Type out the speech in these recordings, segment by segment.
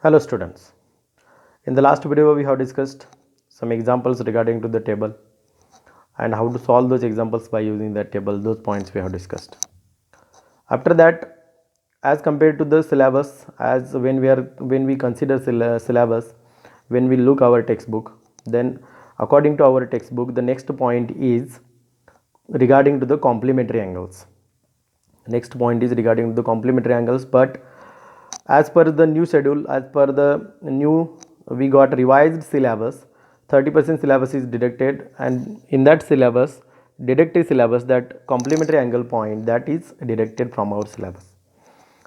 Hello students. In the last video we have discussed some examples regarding to the table and how to solve those examples by using that table. Those points we have discussed. After that, as compared to the syllabus, as when we consider syllabus, when we look our textbook, then according to our textbook the next point is regarding to the complementary angles. Next point is regarding to the complementary angles, but as per the new schedule, as per the new we got revised syllabus, 30% syllabus is deducted, and in that syllabus, deducted syllabus, that complementary angle point that is deducted from our syllabus.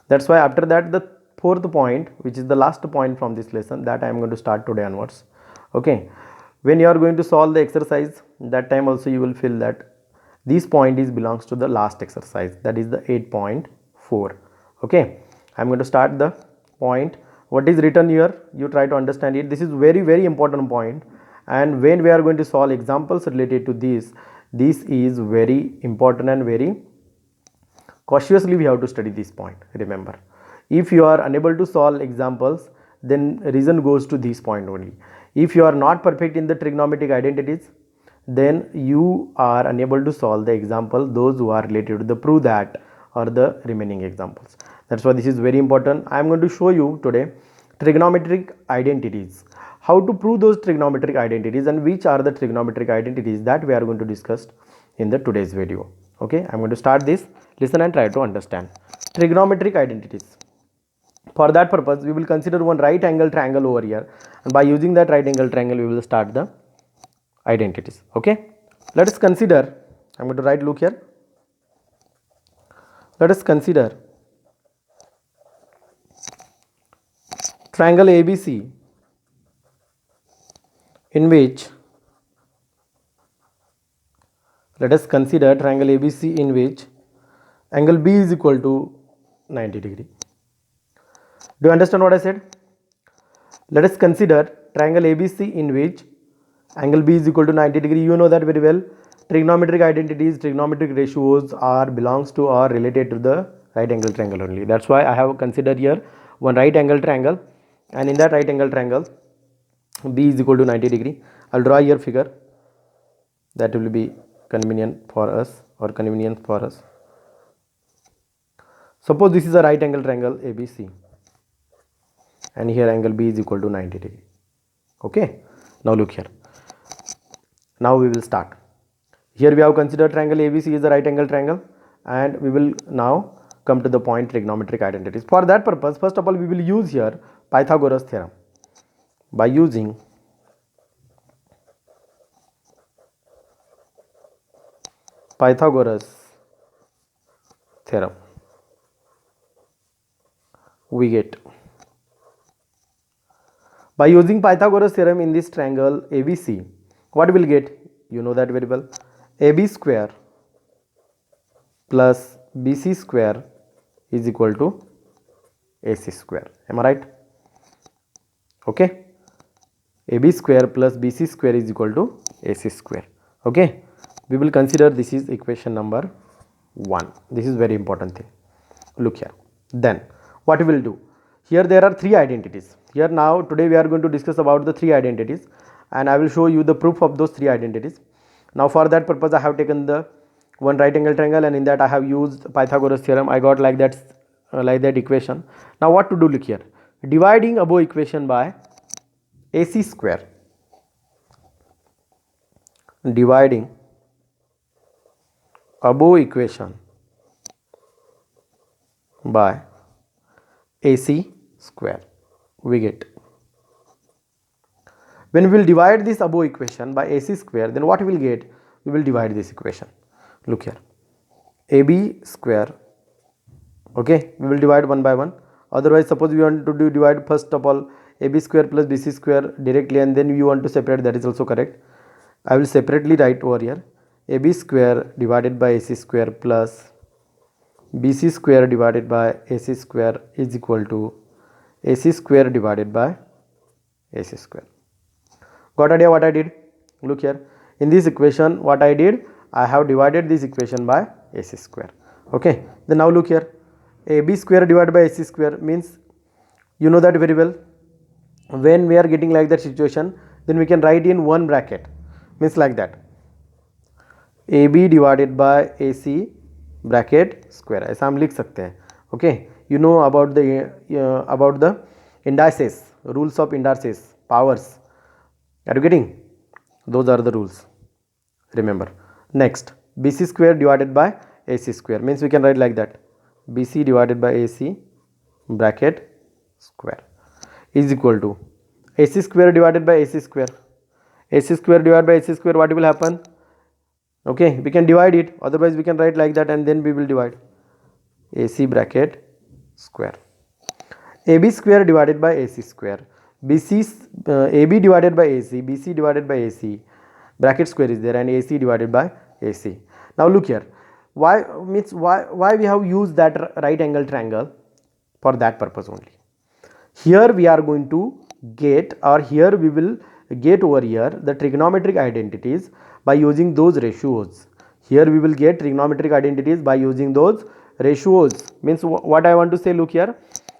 That's why after that the fourth point, which is the last point from this lesson, that I am going to start today onwards. Okay, when you are going to solve the exercise, that time also you will feel that this point is belongs to the last exercise, that is the 8.4. okay, I am going to start the point. What is written here, you try to understand it. This is very important point, and when we are going to solve examples related to this is very important and very cautiously we have to study this point. Remember, if you are unable to solve examples, then reason goes to this point only. If you are not perfect in the trigonometric identities, then you are unable to solve the example, those who are related to the prove that or the remaining examples. That's why this is very important. I am going to show you today trigonometric identities, how to prove those trigonometric identities, and which are the trigonometric identities that we are going to discuss in the today's video. Okay, I am going to start this. Listen and try to understand trigonometric identities. For that purpose, we will consider one right angle triangle over here, and by using that right angle triangle we will start the identities. Okay, let us consider, I am going to write, look here, let us consider triangle ABC in which, let us consider triangle ABC in which angle B is equal to 90 degree. Do you understand what I said? Let us consider triangle ABC in which angle B is equal to 90 degree. You know that very well. Trigonometric identities, trigonometric ratios are belongs to or related to the right angle triangle only. That's why I have considered here one right angle triangle, and in that right angle triangle B is equal to 90 degree. I'll draw here figure that will be convenient for us or convenient for us. Suppose this is a right angle triangle ABC, and here angle B is equal to 90 degree. Okay, now look here. Now we will start. Here we have considered triangle ABC is a right angle triangle, and we will now come to the point trigonometric identities. For that purpose, first of all we will use here Pythagoras theorem. By using Pythagoras theorem, we get, by using Pythagoras theorem in this triangle ABC, what will get? You know that very well. AB square plus BC square is equal to AC square. Am I right? Okay. AB square plus BC square is equal to AC square. Okay. We will consider this is equation number 1. This is very important thing. Look here. Then what we will do? Here there are three identities. Here now today we are going to discuss about the three identities, and I will show you the proof of those three identities. Now for that purpose I have taken the one right angle triangle, and in that I have used Pythagoras theorem. I got like that equation. Now what to do? Look here, dividing above equation by AC square, dividing above equation by AC square, we get, when we will divide this above equation by AC square, then what we will get? We will divide this equation. Look here, AB square. Okay, we will divide one by one. Otherwise, suppose we want to divide first of all AB square plus BC square directly, and then you want to separate, that is also correct. I will separately write over here AB square divided by AC square plus BC square divided by AC square is equal to AC square divided by AC square. Got idea what I did? Look here, in this equation what I did, I have divided this equation by AC square. Okay, then now look here, AB square divided by AC square means, you know that very well, when we are getting like that situation, then we can write in one bracket, means like that, AB divided by AC bracket square, ऐसा हम लिख सकते हैं. Okay, you know about the indices, rules of indices, powers. Are you getting? Those are the rules. Remember. Next, BC square divided by AC square, means we can write like that, BC divided by AC bracket square is equal to AC square divided by AC square. AC square divided by AC square, what will happen? Okay, we can divide it, otherwise we can write like that and then we will divide AC bracket square. AB square divided by AC square, BC AB divided by AC, BC divided by AC, bracket square is there, and AC divided by AC. Now look here, why we have used that right angle triangle? For that purpose only. Here we are going to get, or here we will get over here, the trigonometric identities by using those ratios. Here we will get trigonometric identities by using those ratios. Means what I want to say, look here,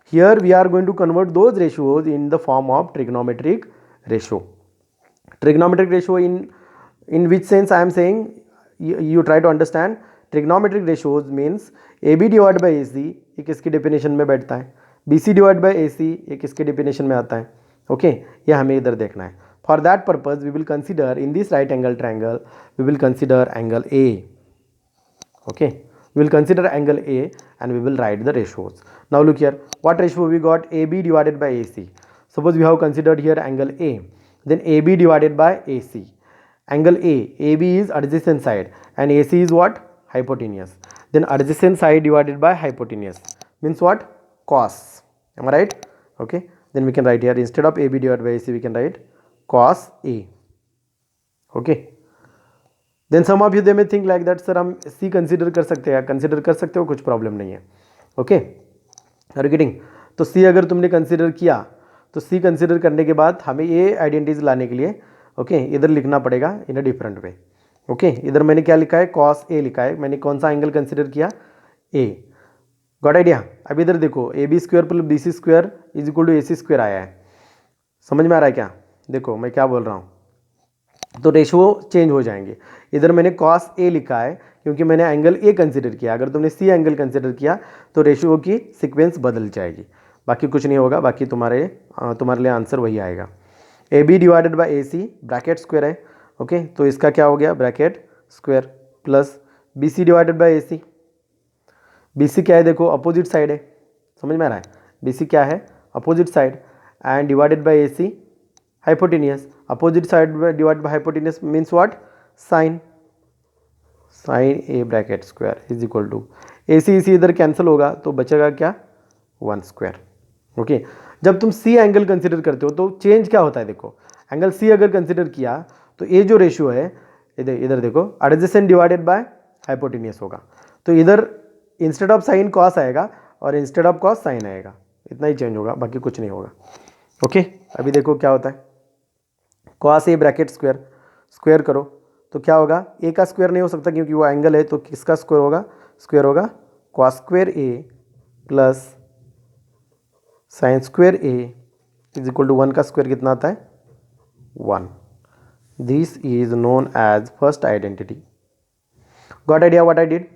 here we are going to convert those ratios in the form of trigonometric ratio. Trigonometric ratio in which sense I am saying, you try to understand. Trigonometric ratios means AB divided by AC ये किसकी definition में बैठता है, BC divide by AC ये किसके definition में आता है. ओके, ये हमें इधर देखना है. For that purpose we will consider in this right angle triangle, we will consider angle A. Okay, we will consider angle A and we will write the ratios. Now look here, what ratio we got? AB divided by AC. Suppose we have considered here angle A, then AB divided by AC. Angle A, AB is adjacent side and AC is what? Hypotenuse. Then adjacent side divided by hypotenuse means what? Cos. Am I right? Okay, then we can write here, instead of AB divided by AC we can write cos A. Okay, then some of you they may think like that, sir हम C consider कर सकते हैं. Consider कर सकते हो, कुछ problem नहीं है. Okay, are you getting? तो सी अगर तुमने कंसिडर किया तो सी कंसिडर करने के बाद हमें ये आइडेंटिटीज लाने के लिए ओके इधर लिखना पड़ेगा इन अ डिफरेंट वे. ओके, इधर मैंने क्या लिखा है? कॉस ए लिखा है. मैंने कौन सा एंगल कंसिडर किया? ए. Got idea? अब इधर देखो, A B square plus B C square is equal to A C square आया है. समझ में आ रहा है क्या? देखो मैं क्या बोल रहा हूँ, तो रेशियो चेंज हो जाएंगे. इधर मैंने कॉस ए लिखा है क्योंकि मैंने एंगल ए कंसिडर किया. अगर तुमने सी एंगल कंसिडर किया तो रेशियो की सीक्वेंस बदल जाएगी. बाकी कुछ नहीं होगा, बाकी तुम्हारे लिए आंसर वही आएगा. A B divided by A C bracket square है. ओके, तो इसका क्या हो गया? Bracket square plus B C divided by A C. B C क्या है? देखो अपोजिट साइड है. समझ में आ रहा है? बी सी क्या है? Opposite side. And divided by A C hypotenuse. Opposite side divided by hypotenuse means what? Sine. Sine A bracket square is equal to AC. इसी इधर कैंसिल होगा तो बचेगा क्या? 1 स्क्वायर. ओके, जब तुम C एंगल कंसिडर करते हो तो चेंज क्या होता है? देखो, एंगल C अगर कंसिडर किया तो ये जो रेशियो है इधर देखो, एडजेसेंट डिवाइडेड बाय हाइपोटेन्यूस होगा. तो इधर इंस्टेड ऑफ साइन कॉस आएगा और इंस्टेड ऑफ कॉस साइन आएगा. इतना ही चेंज होगा, बाकी कुछ नहीं होगा. ओके, अभी देखो क्या होता है. Cos A bracket square, square करो तो क्या होगा? ए का स्क्वायर नहीं हो सकता क्योंकि वो एंगल है, तो किसका स्क्वायर होगा? स्क्वायर होगा cos square A plus sine square A is equal to 1 का स्क्वायर कितना आता है? 1. This is known as first identity. Got idea what I did?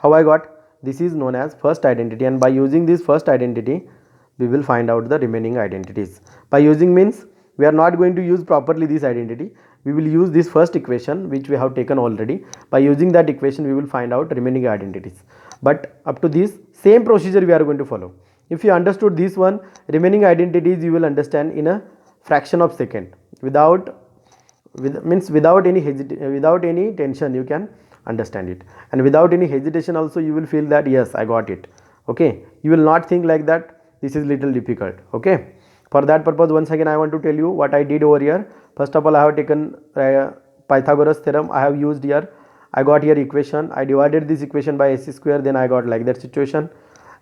How I got? This is known as first identity, and by using this first identity we will find out the remaining identities. By using means we are not going to use properly this identity. We will use this first equation which we have taken already. By using that equation we will find out remaining identities. But up to this same procedure we are going to follow. If you understood this one, remaining identities you will understand in a fraction of second. Without any tension you can understand it, and without any hesitation also you will feel that yes I got it. Okay, you will not think like that this is little difficult. Okay, for that purpose once again I want to tell you what I did over here. First of all I have taken Pythagoras theorem. I have used here, I got here equation, I divided this equation by AC square, then I got like that situation,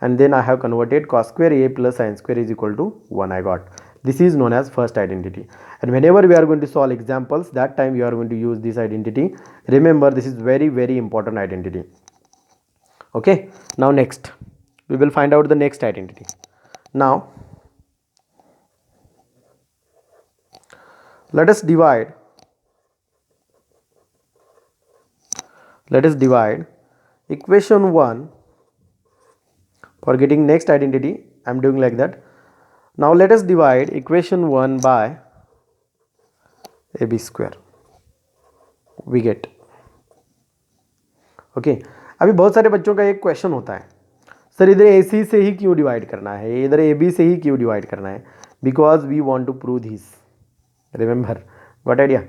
and then I have converted cos square A plus sin square is equal to 1 I got. This is known as first identity, and whenever we are going to solve examples, that time you are going to use this identity. Remember, this is very very important identity. Okay, now next we will find out the next identity. Now let us divide equation 1 for getting next identity. I am doing like that. Now let us divide equation 1 by ab square, we get. Okay अभी बहुत सारे बच्चों का एक question होता है, sir इधर A सी से ही क्यों डिवाइड करना है, इधर ए बी से ही क्यों डिवाइड करना है, because we want to prove this. Remember, got idea,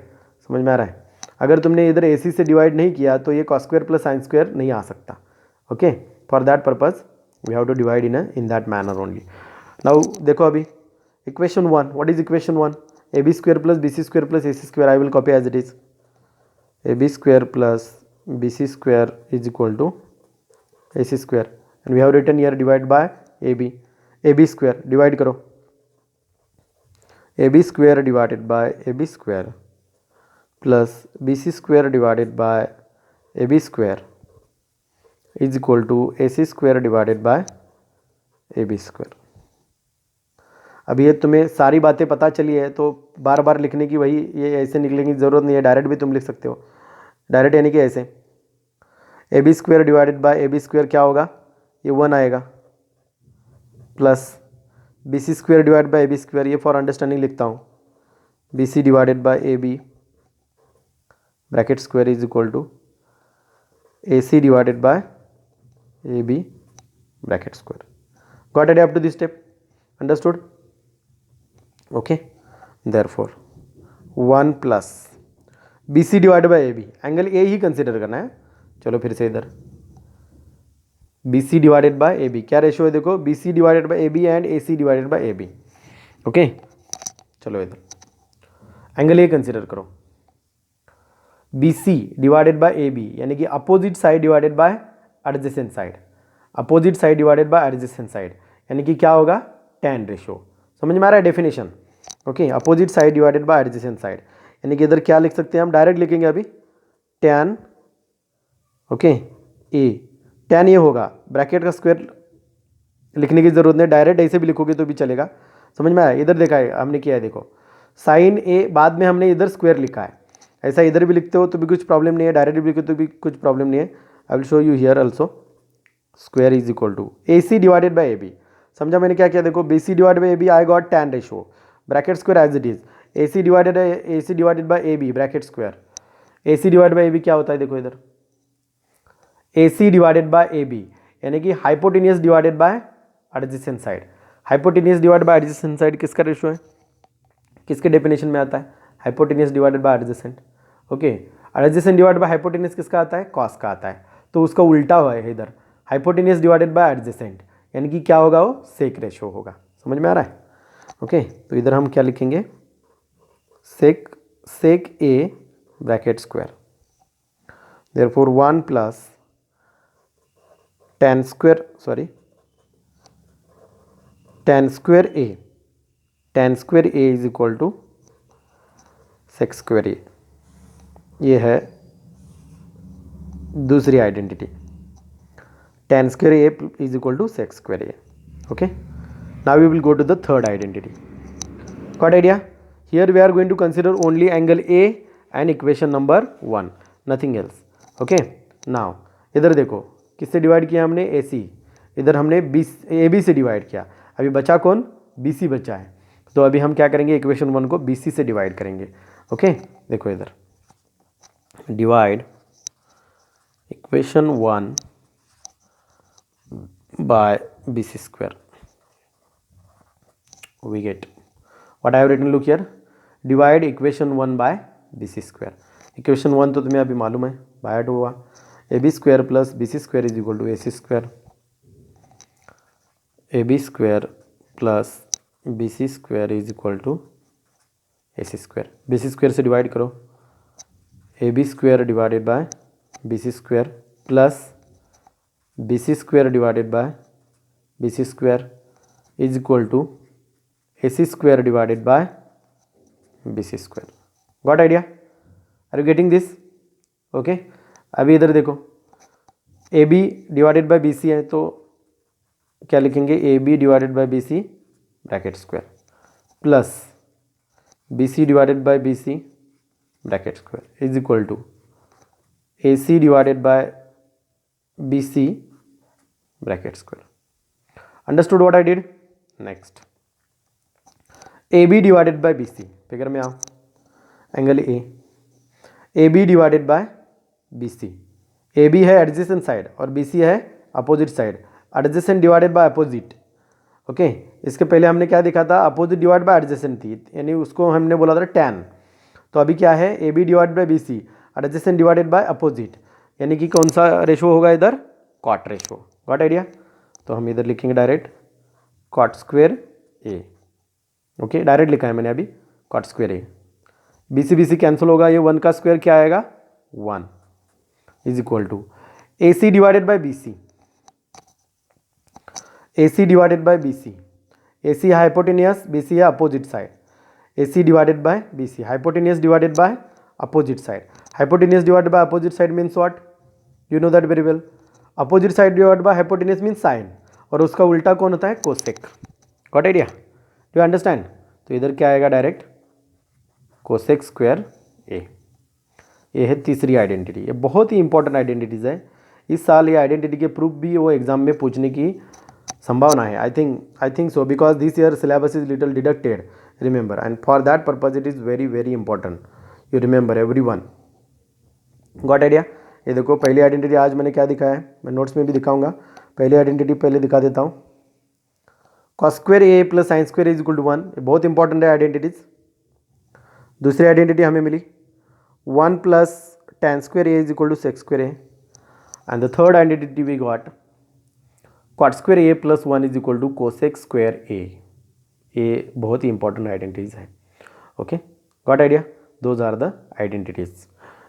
समझ में आ रहा है. अगर तुमने इधर ए सी से डिवाइड नहीं किया तो ये cos square plus sine square नहीं आ सकता. Okay, for that purpose we have to divide in that manner only. Now देखो अभी equation 1, what is equation 1, A B square plus B C square plus A C square. I will copy as it is. A B square plus B C square is equal to A C square and we have written here divide by A B square. Divide करो, A B square divided by A B square plus B C square divided by A B square is equal to A C square divided by A B square. अब ये तुम्हें सारी बातें पता चली है तो बार बार लिखने की वही ये ऐसे निकलने की ज़रूरत नहीं है, डायरेक्ट भी तुम लिख सकते हो. डायरेक्ट यानी कि ऐसे A B square divided by A B square क्या होगा, ये 1 आएगा, plus B C square divide by A B square, ये फॉर अंडरस्टैंडिंग लिखता हूँ, B C divided by A B bracket square is equal to A C divided by A B bracket square. Got it up to this step, understood. Okay, therefore 1 plus B C divide by A B, angle A he consider करना है. चलो फिर से इधर B C divided by A B, क्या ratio है देखो, B C divided by A B and A C divided by A B. Okay, चलो इधर एंगल ए कंसिडर करो, B C divided by A B यानी कि opposite side divided by adjacent side, opposite side divided by adjacent side यानी कि क्या होगा, tan ratio. समझ में आ रहा है definition. Okay, opposite side divided by adjacent side यानी कि इधर क्या लिख सकते हैं हम, डायरेक्ट लिखेंगे अभी tan. ओके, ए tan ये होगा, ब्रैकेट का स्क्वायर लिखने की जरूरत नहीं, डायरेक्ट ऐसे भी लिखोगे तो भी चलेगा. समझ में आया, इधर देखा है हमने किया है, देखो साइन ए बाद में हमने इधर स्क्वायर लिखा है, ऐसा इधर भी लिखते हो तो भी कुछ प्रॉब्लम नहीं है, डायरेक्ट भी लिखो तो भी कुछ प्रॉब्लम नहीं है. I will show you here also. Square is equal to A C divided by A B. समझा मैंने क्या किया, देखो B C divide by A B I got tan ratio, bracket square as it is, A C divided by A B bracket square. A C divide by A B क्या होता है, देखो इधर A C divided by A B यानी कि hypotenuse divided by adjacent side. Hypotenuse divided by adjacent side किसका ratio है, किसके डेफिनेशन में आता है, hypotenuse divided by adjacent. Okay, adjacent divided by hypotenuse किसका आता है, कॉस का आता है. तो उसका उल्टा हुआ है इधर, हाइपोटेनियस डिवाइडेड बाय एडजेसेंट यानी कि क्या होगा, वो सेक रेशो होगा. समझ में आ रहा है. ओके, तो इधर हम क्या लिखेंगे, sec A bracket square, therefore 1 plus tan square A is equal to sec square A. ये है दूसरी identity, tan square a is equal to sec square a. Okay, now we will go to the third identity. Got idea? Here we are going to consider only angle A and equation number 1, nothing else. Okay, now इधर देखो किससे divide किया हमने, AC, इधर हमने AB से divide किया, अभी बचा कौन, BC बचा है. तो अभी हम क्या करेंगे, इक्वेशन 1 को BC से डिवाइड करेंगे. ओके, देखो इधर divide equation 1 by BC square, we get what I have written. Look here, divide equation 1 by BC square. Equation 1 तो तुम्हें अभी मालूम है, बाय 2 हुआ, A B square plus B C square is equal to A C square, A B square plus B C square is equal to A C square. B C square से divide करो, A B square divided by B C square plus B C square divided by B C square is equal to A C square divided by B C square. Got idea, are you getting this. Okay, अभी इधर देखो A B divided by B C है तो क्या लिखेंगे, A B divided by B C bracket square plus BC divided by BC bracket square is equal to AC divided by BC bracket square. Understood what I did? Next, AB divided by BC, figure में आओ, angle A, AB divided by BC, AB है adjacent side और BC है opposite side, adjacent divided by opposite. Okay, इसके पहले हमने क्या देखा था, अपोजिट डिवाइड बाय एडजेसेंट थी, यानी उसको हमने बोला था tan. तो अभी क्या है, AB divide by BC adjacent divided by opposite, यानी कि कौन सा रेशो होगा इधर, कॉट रेशो. Got idea? तो हम इधर लिखेंगे direct cot square A. Okay, direct लिखा है मैंने अभी cot square A. BC BC cancel होगा, ये 1 का स्क्वायर क्या आएगा, 1 is equal to AC divided by BC, AC divided by BC, AC है हाइपोटेनियस, BC है opposite side, AC divided by BC, hypotenuse divided by opposite side. Hypotenuse divided by opposite side means what, you know that very well. Opposite side divided by hypotenuse means sign, और उसका उल्टा कौन होता है, cosec. Got idea? Do you understand? तो इधर क्या आएगा, डायरेक्ट कोसेक स्क्वायर A. ये है तीसरी आइडेंटिटी. ये बहुत ही इंपॉर्टेंट आइडेंटिटीज है. इस साल ये आइडेंटिटी के प्रूफ भी वो एग्जाम में पूछने की संभावना है. I think so, because this year syllabus is little deducted, remember, and for that purpose it is very very important. You remember everyone. Got idea? ये देखो, पहली आइडेंटिटी आज मैंने क्या दिखाया है, मैं नोट्स में भी दिखाऊंगा. पहली आइडेंटिटी पहले दिखा देता हूँ, cos square A plus sine square is equal to 1. ये बहुत इंपॉर्टेंट है आइडेंटिटीज. दूसरी आइडेंटिटी हमें मिली 1 plus tan square A is equal to sec square A. And the third identity we got cot square A plus 1 is equal to cosec square A. ये बहुत ही important identities है. Okay, got idea? Those are the identities.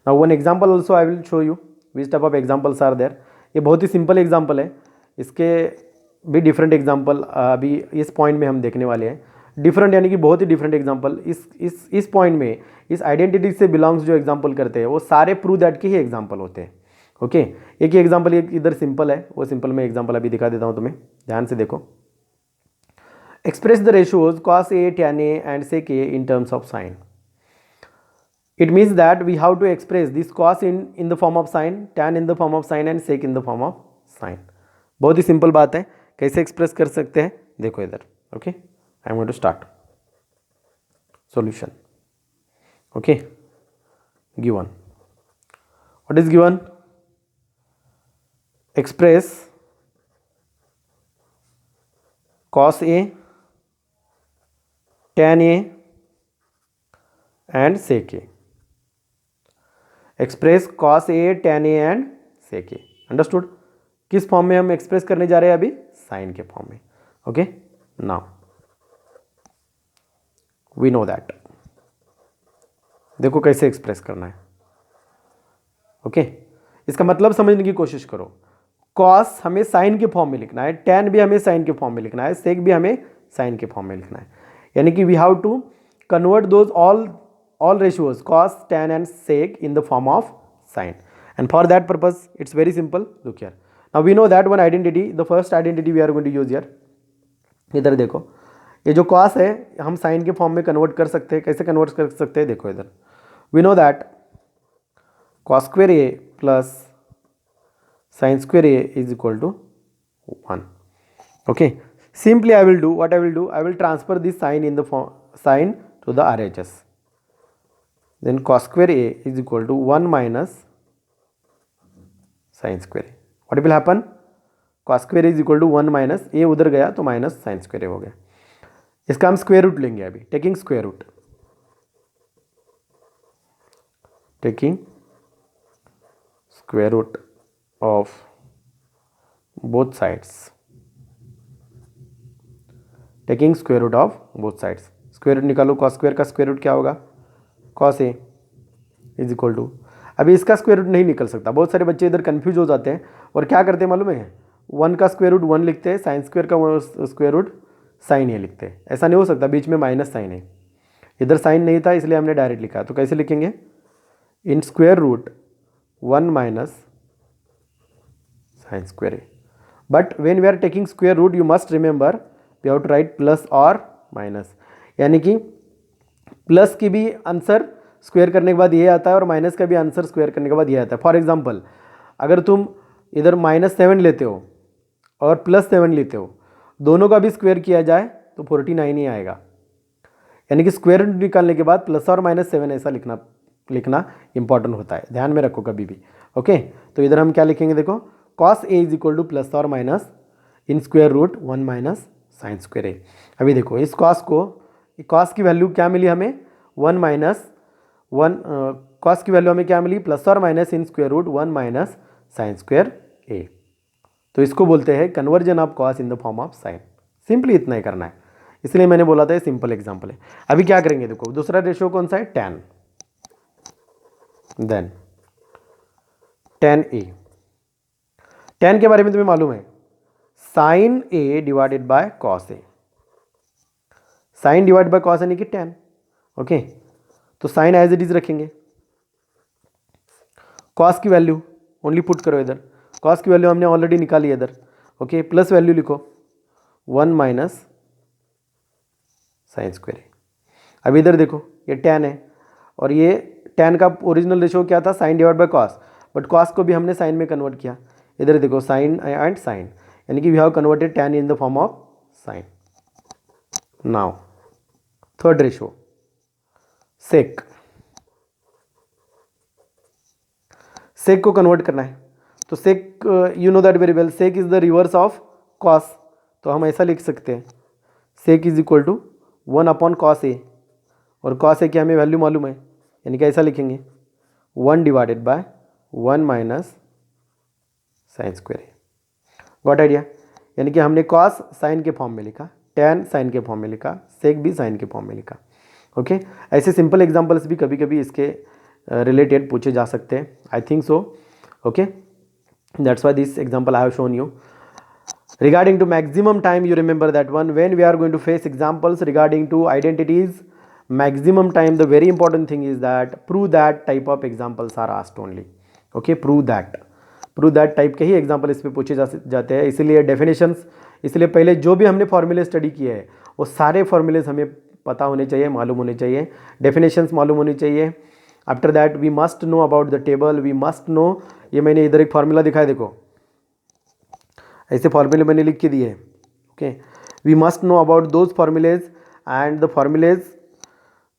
Now one example also I will show you which type of examples are there. ये बहुत ही simple example है, इसके भी different example अभी इस पॉइंट में हम देखने वाले हैं. डिफरेंट यानी कि बहुत ही डिफरेंट एग्जाम्पल. इस पॉइंट में इस आइडेंटिटी से बिलोंग्स जो एग्जाम्पल करते हैं वो सारे प्रूव दैट के ही एग्जाम्पल होते हैं. ओके, एक ही एग्जाम्पल इधर सिंपल है, वो सिंपल में एग्जाम्पल अभी दिखा देता हूँ तुम्हें, ध्यान से देखो. Express the ratios cos A, tan A and sec A in terms of sine. It means that we have to express this cos in the form of sine, tan in the form of sine and sec in the form of sine. बहुत ही simple बात है, कैसे express कर सकते हैं देखो इधर. Okay, I am going to start solution. Okay, given, what is given, express cos A, tan A and sec A. Express cos A, tan A and sec A. Understood? किस form में हम express करने जा रहे हैं अभी, sign के form में. Okay, now we know that. देखो कैसे एक्सप्रेस करना है. ओके, इसका मतलब समझने की कोशिश करो. cos हमें साइन के फॉर्म में लिखना है, tan भी हमें साइन के फॉर्म में लिखना है, sec भी हमें साइन के फॉर्म में लिखना है. यानी कि we have to convert those all ratios cos, tan and sec in the form of sine, and for that purpose it's very simple. Look here, now we know that one identity, the first identity we are going to use here. इधर देखो, ये जो cos है हम sign के form में convert कर सकते हैं. कैसे कन्वर्ट कर सकते हैं देखो इधर, we know that cos square A plus sin square A is equal to 1. Okay, simply I will do what I will do, I will transfer this sign in the form sign to the RHS. Then cos square A is equal to 1 minus sin square A. What will happen? Cos square is equal to 1 minus A उधर गया तो minus sin square A हो गया. इसका हम square root लेंगे अभी, taking square root, taking square root of both sides, taking square root of both sides. Square root निकालो, cos स्क्वायर का स्क्वायर रूट क्या होगा, cos A is equal to, अभी इसका स्क्वायर रूट नहीं निकल सकता. बहुत सारे बच्चे इधर कंफ्यूज हो जाते हैं और क्या करते हैं मालूम है, 1 का स्क्वायर रूट 1 लिखते हैं, साइन स्क्वायर का स्क्वायर रूट साइन ए लिखते हैं. ऐसा नहीं हो सकता, बीच में माइनस साइन है. इधर साइन नहीं था इसलिए हमने डायरेक्ट लिखा. तो कैसे लिखेंगे, in square root 1 minus sine square A. But when we are taking square root you must remember we have to write plus और माइनस. यानी कि प्लस की भी आंसर स्क्वायर करने के बाद ये आता है और माइनस का भी आंसर स्क्वायर करने के बाद ये आता है। फॉर एग्जांपल अगर तुम इधर -7 लेते हो और +7 लेते हो, दोनों का भी स्क्वायर किया जाए तो 49 ही आएगा। यानी कि स्क्वायर रूट निकालने के बाद प्लस और -7 ऐसा लिखना इंपॉर्टेंट होता है, ध्यान में रखो कभी भी। ओके, तो इधर हम क्या लिखेंगे, देखो cos a is equal to plus और minus in square root 1 minus sine square A. अभी देखो इस cos की वैल्यू क्या मिली हमें, 1 माइनस 1, cos की वैल्यू हमें क्या मिली, प्लस और minus in square root 1 minus sine square A. तो इसको बोलते हैं conversion of cos in the form of sine. Simply इतना ही करना है, इसलिए मैंने बोला था ये सिंपल एग्जांपल है। अभी क्या करेंगे, देखो दूसरा रेशियो कौन सा है, tan, then tan a। tan के बारे में तुम्हें मालूम है, sine a divided by cos a। Sine divide by cos यानी कि tan। ओके, तो साइन एज इट इज रखेंगे, cos की वैल्यू ओनली पुट करो इधर, cos की वैल्यू हमने ऑलरेडी निकाली इधर। ओके, प्लस वैल्यू लिखो 1 माइनस साइन स्क्वायर ए। अब इधर देखो ये tan है और ये tan का ओरिजिनल रेशियो क्या था, sine divide by cos, but cos को भी हमने साइन में कन्वर्ट किया। इधर देखो साइन एंड साइन, यानी कि we have converted tan in the form of sine. Now third ratio sec, sec को कन्वर्ट करना है। तो sec you know that very well, sec is the reverse of cos। तो हम ऐसा लिख सकते हैं, sec is equal to 1 upon cos A, और cos ए की हमें वैल्यू मालूम है, यानी कि ऐसा लिखेंगे 1 divided by 1 minus sine square A. Got idea, यानी कि हमने cos साइन के फॉर्म में लिखा, tan साइन के फॉर्म में लिखा, सेक भी साइन के फॉर्म में लिखा। ओके, ऐसे सिंपल एग्जांपल्स भी कभी कभी इसके रिलेटेड पूछे जा सकते हैं, I think so. Okay, that's why this example I have shown you. Regarding to maximum time, you remember that one. When we are going to face examples regarding to identities, maximum time, the very important thing is that prove that type of examples are asked only. Okay, prove that type के ही example इस पे पूछे जाते हैं। इसीलिए definitions, इसलिए पहले जो भी हमने फॉर्मूले स्टडी किए हैं वो सारे फॉर्मूलेज हमें पता होने चाहिए, मालूम होने चाहिए, definitions मालूम होनी चाहिए। After that we must know about the table, we must know, ये मैंने इधर एक फार्मूला दिखाया, देखो ऐसे फॉर्मूले मैंने लिख के दिए हैं। Okay, we must know about those formulae and the formulae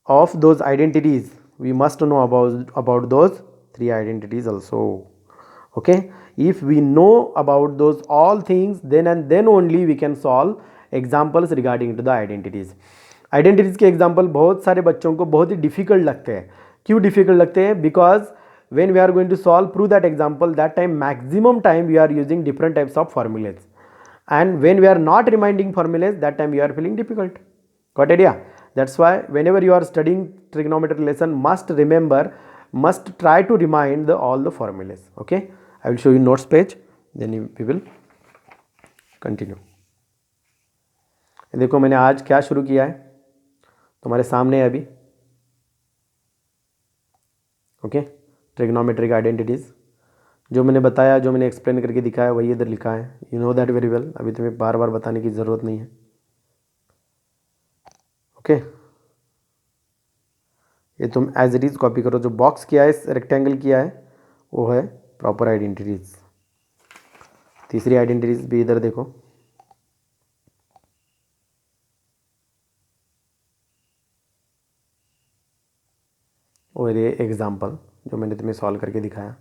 of those identities, we must know about those 3 identities also. Okay, if we know about those all things then and then only we can solve examples regarding to the identities. Identities के example बहुत सारे बच्चों को बहुत ही difficult लगते हैं। क्यों difficult लगते हैं, because when we are going to solve prove that example, that time maximum time we are using different types of formulas, and when we are not reminding formulas, that time we are feeling difficult. Got idea? That's why whenever you are studying trigonometry lesson, must try to remind all the formulas. Okay, I will show you notes page, then we will continue. देखो मैंने आज क्या शुरू किया है, तुम्हारे सामने है अभी। ओके, ट्रिग्नोमेट्रिक आइडेंटिटीज़, जो मैंने बताया, जो मैंने एक्सप्लेन करके दिखाया वही इधर लिखा है। You know that very well, अभी तुम्हें बार बार बताने की ज़रूरत नहीं है। ओके, ये तुम एज इट इज़ कॉपी करो। जो बॉक्स किया है, रेक्टेंगल किया है, वो है प्रॉपर आइडेंटिटीज़। तीसरी आइडेंटिटीज़ भी इधर देखो, और ये एग्जाम्पल जो मैंने तुम्हें सॉल्व करके दिखाया।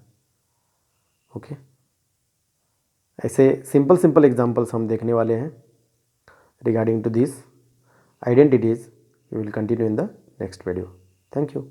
ओके, ऐसे सिंपल एग्जाम्पल्स हम देखने वाले हैं regarding to this identities. We will continue in the next video. Thank you.